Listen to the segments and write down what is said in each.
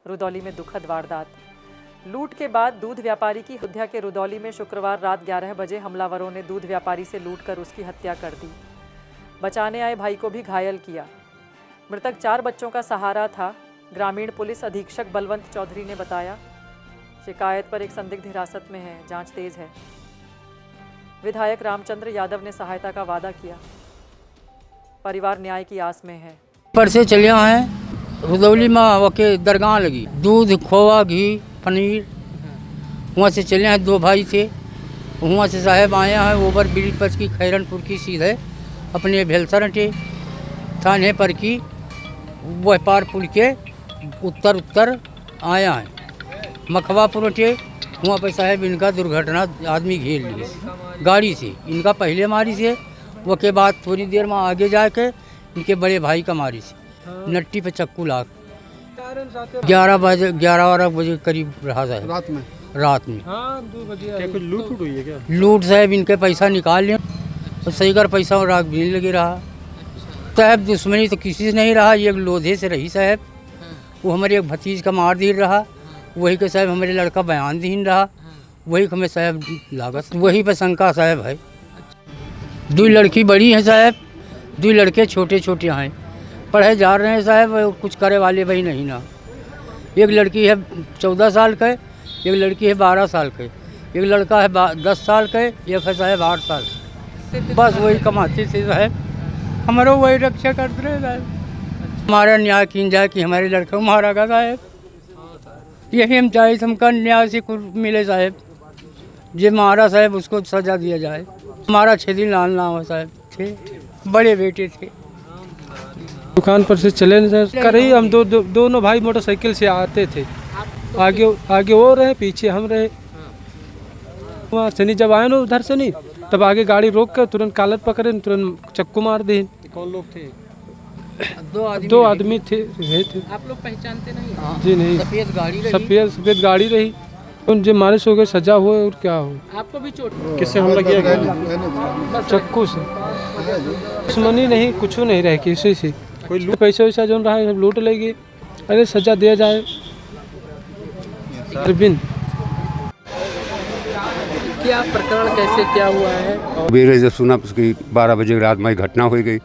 रुदौली में दुखद वारदात। लूट के बाद दूध व्यापारी की हत्या के रुदौली में शुक्रवार रात 11 बजे हमलावरों ने दूध व्यापारी से लूटकर उसकी हत्या कर दी। बचाने आए भाई को भी घायल किया। मृतक 4 बच्चों का सहारा था। ग्रामीण पुलिस अधीक्षक बलवंत चौधरी ने बताया, शिकायत पर एक संदिग्ध हिरासत में है, जांच तेज है। विधायक रामचंद्र यादव ने सहायता का वादा किया। परिवार न्याय की आस में है। पर से चले हैं रुदौली में वके दरगाह लगी, दूध खोवा घी पनीर, वहाँ से चले हैं 2 भाई थे। वहाँ से साहब आए हैं ओवर ब्रिज पर की खैरनपुर की सीधे अपने भेलसर के थाने पर की व्यापार पुल के उत्तर आया है मखवापुर के। वहाँ पर साहब इनका दुर्घटना आदमी घेर लिए गाड़ी से। इनका पहले मारी से, वो के बाद थोड़ी देर में आगे जाके इनके बड़े भाई का मारी से नट्टी पे चक्कू लाग 11-12 बजे करीब रहा साहब रात में। हाँ, 2 बजे। क्या कोई लूट हुई है क्या? लूट साहब इनके पैसा निकाल लिया तो सही कर पैसा और राख भी लगे रहा साहब। दुश्मनी तो किसी से नहीं रहा, ये लोधे से रही साहब। वो हमारे एक भतीज का मार दी रहा, वही के साहब हमारे लड़का बयान दीन रहा, वही हमें साहब लागत वही पे शंका साहब है। 2 लड़की बड़ी हैं साहब, 2 लड़के छोटे छोटे हैं, पढ़े जा रहे हैं साहब, कुछ करे वाले भाई नहीं ना। एक लड़की है 14 साल का, एक लड़की है 12 साल का, एक लड़का है 10 साल का, एक है साहब 8 साल। बस वही कमाते थे साहब, हमारा वही रक्षा करते रहे साहब। हमारा न्याय किन जाए कि हमारे लड़के को मारा गया साहब, यही हम चाहे हमका न्याय से कुछ मिले साहब। जो मारा साहब उसको सजा दिया जाए। हमारा 6 दिन लाल नाम साहब थे, बड़े बेटे थे। दुकान पर से चले कर रही हम दोनों भाई मोटरसाइकिल से आते थे। आगे वो रहे, पीछे हम रहे। वहाँ से नहीं जब आए ना उधर से नहीं, तब आगे गाड़ी रोक कर तुरंत कालत पकड़े, तुरंत चक्कू मार दी। कौन लोग थे? 2 आदमी थे। आप लोग पहचानते नहीं? जी नहीं। सफेद गाड़ी रही। उन जो मारे से हो गए सजा हुए और क्या हो। आपको भी चोट? किससे हमला किया गया? चक्कू से। दुश्मनी नहीं, कुछ नहीं रहे किसी से। कोई लूट पैसा वैसा जो रहा है लूट लेगी। अरे सजा दिया जाए। अरविंद क्या प्रकरण कैसे क्या हुआ है? मेरे जब सुना उसकी 12 बजे रात में घटना हो गई,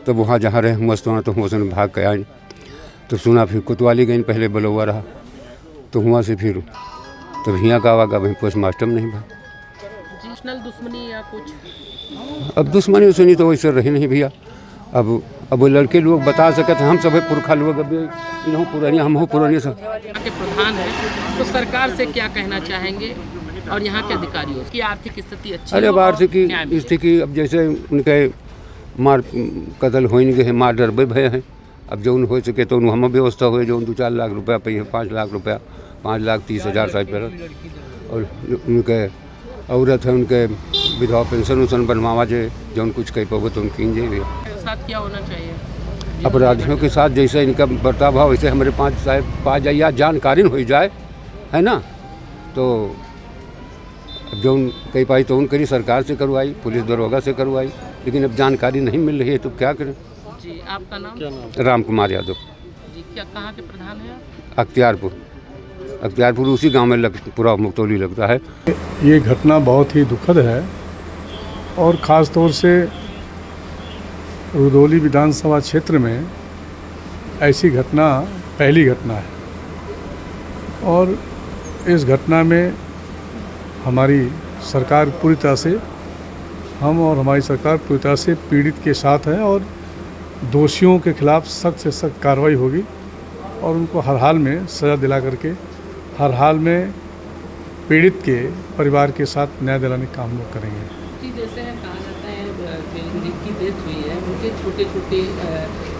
तब वहाँ जहाँ रहे मस्त तो वहाँ से भाग के आए। तो सुना फिर कोतवाली गई, पहले बलौआ रहा, तो वहाँ से फिर तब हियाँ का आवागा वहीं पोस्टमास्टर में नहीं भाग। दुश्मनी या कुछ? अब दुश्मनी उसनी तो वैसे रही नहीं भैया। अब वो लड़के लोग बता सके थे, हम सब पुरखा लोग, अब इन्हों पुरानी हम हो पुरानी सब के प्रधान है, तो सरकार से क्या कहना चाहेंगे और यहाँ के अधिकारियों की आर्थिक स्थिति अच्छी? अरे अब आर्थिक स्थिति अब जैसे उनके मार कतल हो नहीं गए, मार डरबे भय हैं। अब जो हो सके तो हम व्यवस्था हो, जो 2-4 लाख रुपया पे 5 लाख रुपया, 5,30,000 साल पहले। और उनके औरत है, उनके विधवा पेंशन उसन बनवावा जो कुछ कह पाओगे तो उनकी साथ क्या होना चाहिए? अपराधियों के साथ जैसे इनका बर्ताव हो वैसे हमारे 5 साहब पा जाइए, जानकारी हो जाए, है ना। तो जो कई पाई तो उन करी सरकार से करवाई, पुलिस दरोगा से करवाई, लेकिन अब जानकारी नहीं मिल रही है तो क्या करें। जी, आपका नाम? राम कुमार यादव। जी, क्या कहाँ के प्रधान हैं? अख्तियारपुर उसी गांव में पूरा मुक्तौली लगता है। ये घटना बहुत ही दुखद है और ख़ास तौर से रुदौली विधानसभा क्षेत्र में ऐसी घटना पहली घटना है। और इस घटना में हमारी सरकार पूरी तरह से, हम और हमारी सरकार पूरी तरह से पीड़ित के साथ है और दोषियों के खिलाफ सख्त से सख्त कार्रवाई होगी और उनको हर हाल में सज़ा दिला करके हर हाल में पीड़ित के परिवार के साथ न्याय दिलाने का हम लोग करेंगे। जैसे कहा जाता है जिनकी डेथ हुई है उनके छोटे छोटे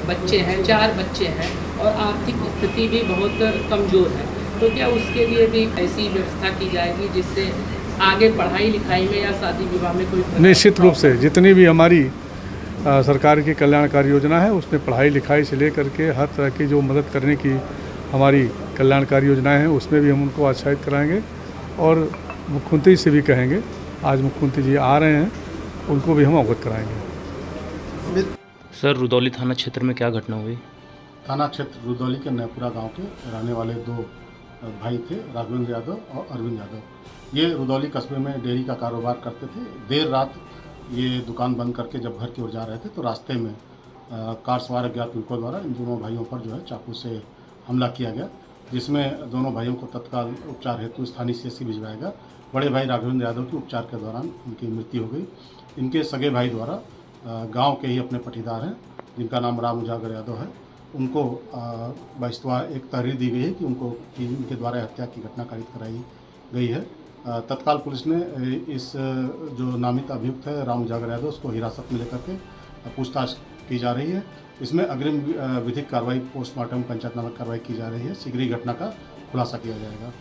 बच्चे हैं, 4 बच्चे हैं और आर्थिक स्थिति भी बहुत कमज़ोर है, तो क्या उसके लिए भी ऐसी व्यवस्था की जाएगी जिससे आगे पढ़ाई लिखाई में या शादी विवाह में कोई? निश्चित रूप से जितनी भी हमारी सरकार की कल्याणकारी योजना है उसमें पढ़ाई लिखाई से लेकर के हर तरह की जो मदद करने की हमारी कल्याणकारी योजनाएं हैं उसमें भी हम उनको आश्वासित कराएंगे और मुख्यमंत्री से भी कहेंगे। आज मुख्यमंत्री जी आ रहे हैं, उनको भी हम अवगत कराएंगे। सर, रुदौली थाना क्षेत्र में क्या घटना हुई? थाना क्षेत्र रुदौली के नैपुरा गांव के रहने वाले दो भाई थे, राघवेंद्र यादव और अरविंद यादव। ये रुदौली कस्बे में डेयरी का कारोबार करते थे। देर रात ये दुकान बंद करके जब घर की ओर जा रहे थे तो रास्ते में कार सवार अज्ञात युवकों द्वारा इन दोनों भाइयों पर जो है चाकू से हमला किया गया, जिसमें दोनों भाइयों को तत्काल उपचार हेतु स्थानीय CHC भिजवाया गया। बड़े भाई राघवेंद्र यादव की उपचार के दौरान उनकी मृत्यु हो गई। इनके सगे भाई द्वारा गांव के ही अपने पटीदार हैं, जिनका नाम राम उजागर यादव है, उनको बहिष्तवा एक तहरीर दी गई है कि इनके द्वारा हत्या की घटना कारित कराई गई है। तत्काल पुलिस ने इस जो नामित अभियुक्त है राम उजागर यादव, उसको हिरासत में लेकर के पूछताछ की जा रही है। इसमें अग्रिम विधिक कार्रवाई पोस्टमार्टम पंचायतनामा कार्रवाई की जा रही है। शीघ्र ही घटना का खुलासा किया जाएगा।